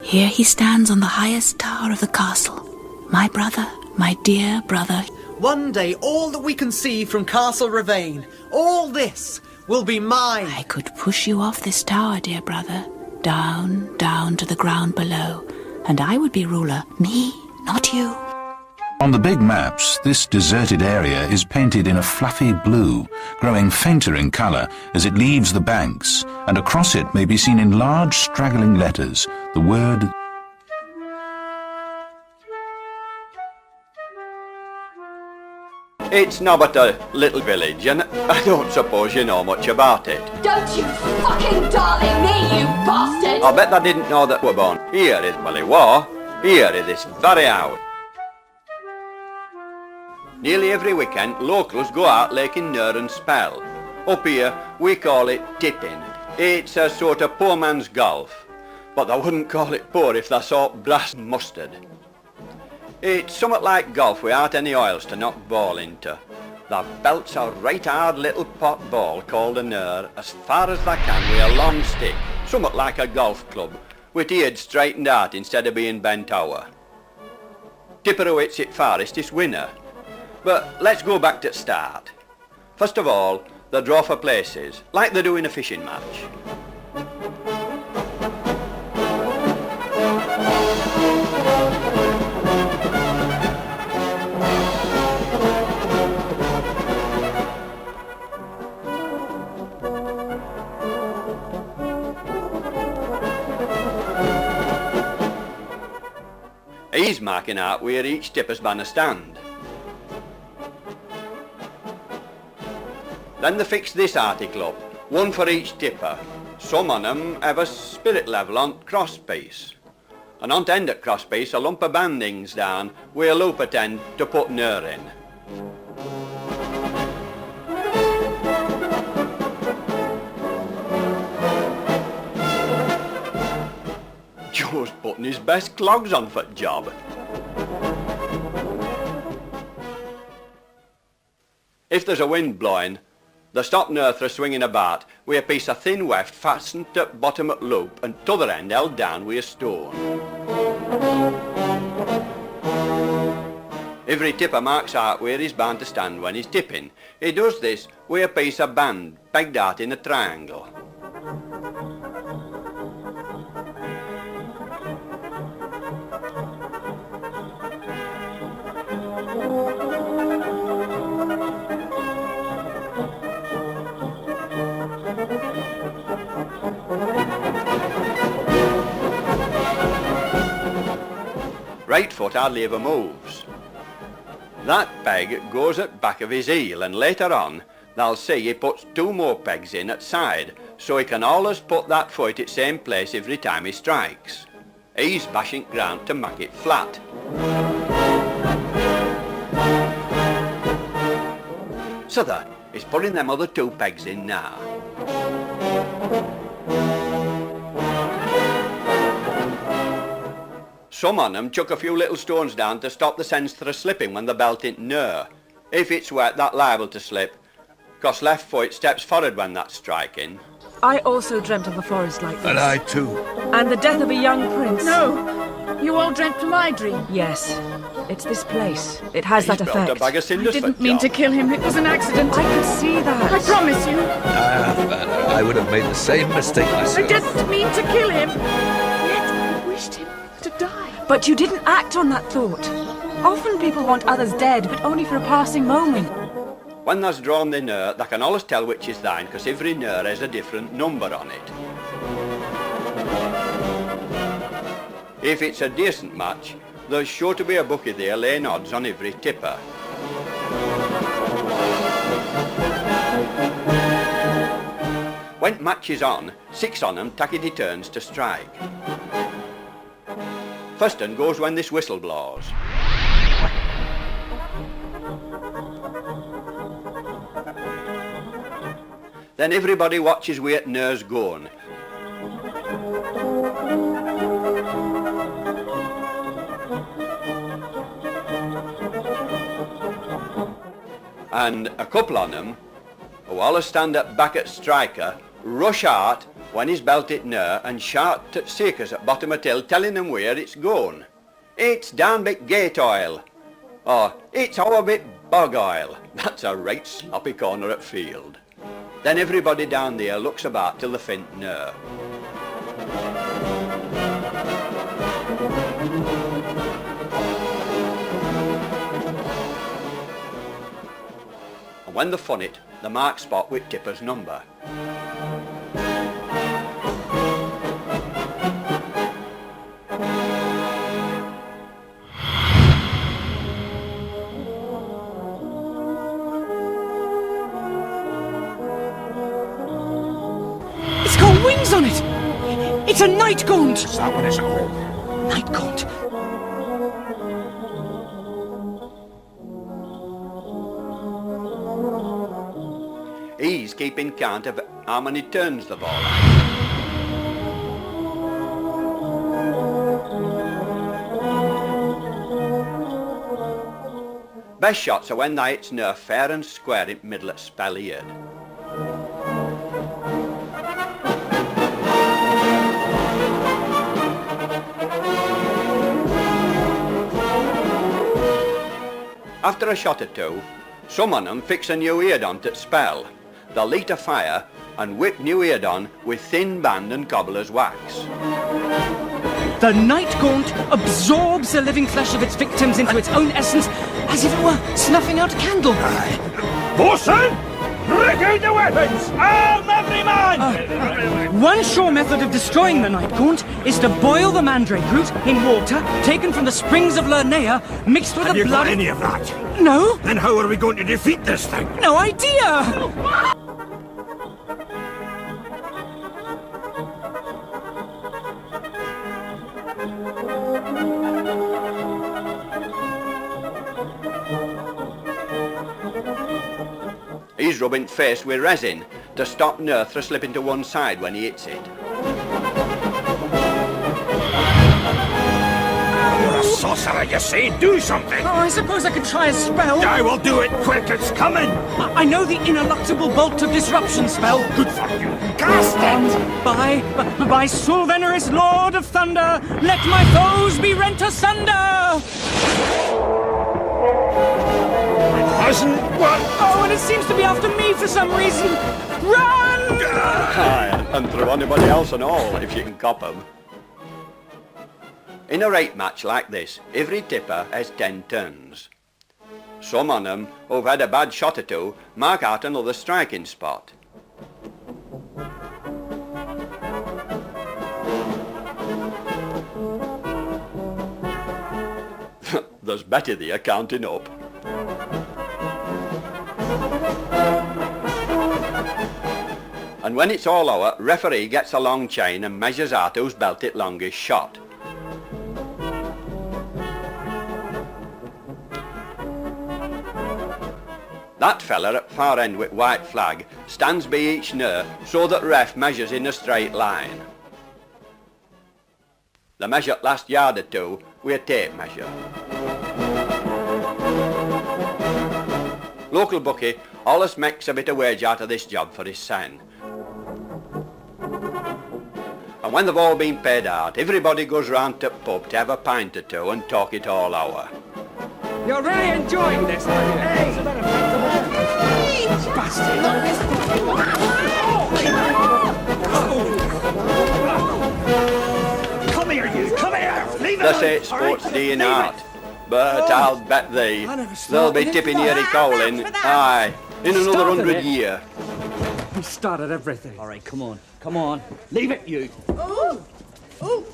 Here he stands on the highest tower of the castle. My brother, my dear brother. One day, all that we can see from Castle Ravane, all this, will be mine. I could push you off this tower, dear brother, down, down to the ground below, and I would be ruler. Me, not you. On the big maps, this deserted area is painted in a fluffy blue, growing fainter in colour as it leaves the banks, and across it may be seen in large straggling letters the word. It's not but a little village, and I don't suppose you know much about it. Don't you fucking darling me, you bastard! I bet I didn't know that we're born. Here is Willie War, here is this very house. Nearly every weekend, locals go out laking Nure and Spell. Up here, we call it tipping. It's a sort of poor man's golf, but they wouldn't call it poor if they saw brass mustard. It's somewhat like golf without any oils to knock ball into. They belts a right hard little pot ball called a Nure as far as they can with a long stick, somewhat like a golf club, with the head straightened out instead of being bent over. Tipper who hits it farthest is winner. But let's go back to the start. First of all, they draw for places, like they do in a fishing match. He's marking out where each tipper's banner stand. Then they fix this article up, one for each tipper. Some on them have a spirit level on crosspiece. And on the end of crosspiece a lump of bandings down with a loop at end to put Nure in. Joe's putting his best clogs on for the job. If there's a wind blowing, they stop Nure for swinging about with a piece of thin weft fastened to the bottom of the loop and t'other end held down with a stone. Every tipper marks out where he's bound to stand when he's tipping. He does this with a piece of band pegged out in a triangle. Right foot hardly ever moves. That peg goes at back of his heel, and later on they'll see he puts two more pegs in at side, so he can always put that foot at same place every time he strikes. He's bashing ground to make it flat. So there, he's putting them other two pegs in now. Some on them chuck a few little stones down to stop the sense for slipping when the belt ain't Nure. If it's wet, that's liable to slip, 'cause left foot steps forward when that's striking. I also dreamt of a forest like this. And I too. And the death of a young prince. No! You all dreamt my dream. Yes. It's this place. It has that He's effect. built a bag of cinders I didn't for mean job. to kill him. It was an accident. I could see that. I promise you. I would have made the same mistake I myself. didn't mean to kill him. Yet I wished him to die. But you didn't act on that thought. Often people want others dead, but only for a passing moment. When there's drawn the Nure, they can always tell which is thine, 'cause every Nure has a different number on it. If it's a decent match, there's sure to be a bookie there laying odds on every tipper. When match is on, 6 on them take it turns to strike. First one goes when this whistle blows. Then everybody watches where Nure's going. And a couple on them, who all stand up back at striker, rush out when he's belted near and shouted at seekers at bottom of hill telling them where it's going. It's down bit gate oil. Or it's our bit bog oil. That's a right sloppy corner at field. Then everybody down there looks about till they find near. And when they fun it, they mark spot with tipper's number. It's got wings on it! It's a night gaunt! Is that what it's called? Night gaunt. He's keeping count of how many turns the ball. Best shots are when they hits near fair and square in middle at spell eared. After a shot or two, some on them fix a new ear on to spell. They'll light a fire and whip new ear on with thin band and cobbler's wax. The night gaunt absorbs the living flesh of its victims into its own essence as if it were snuffing out a candle. Bosun! Break out the weapons! Arm every man! One sure method of destroying the night gaunt is to boil the mandrake root in water taken from the springs of Lernea, mixed with Have the you blood... got any of that? No? Then how are we going to defeat this thing? No idea! He's rubbing face with resin to stop Nerth from slipping to one side when he hits it. You're a sorcerer, you say. Do something! Oh, I suppose I could try a spell. I will do it quick, it's coming! I know the ineluctable bolt of disruption spell. Good for you. Cast it! By Sulvenerous Lord of Thunder, let my foes be rent asunder! Hasn't what? Oh, and it seems to be after me for some reason. Run! Aye, and through anybody else and all, if you can cop 'em. In a rate match like this, every tipper has 10 turns. Some on 'em who've had a bad shot or two mark out another striking spot. There's Betty there counting up. And when it's all over, referee gets a long chain and measures out who's belted longest shot. That fella at far end with white flag stands by each near so that ref measures in a straight line. They measure last yard or two with a tape measure. Local bookie always makes a bit of wage out of this job for his son. And when they've all been paid out, everybody goes round to the pub to have a pint or two and talk it all over. You're really enjoying this, are you? Hey! Come here, you! Come here! Leave They say it's sports day in art, but I'll bet thee they'll be tipping Erie Cowling, aye, in another 100 years. We started everything. All right, come on. Come on. Leave it, you. Ooh! Ooh!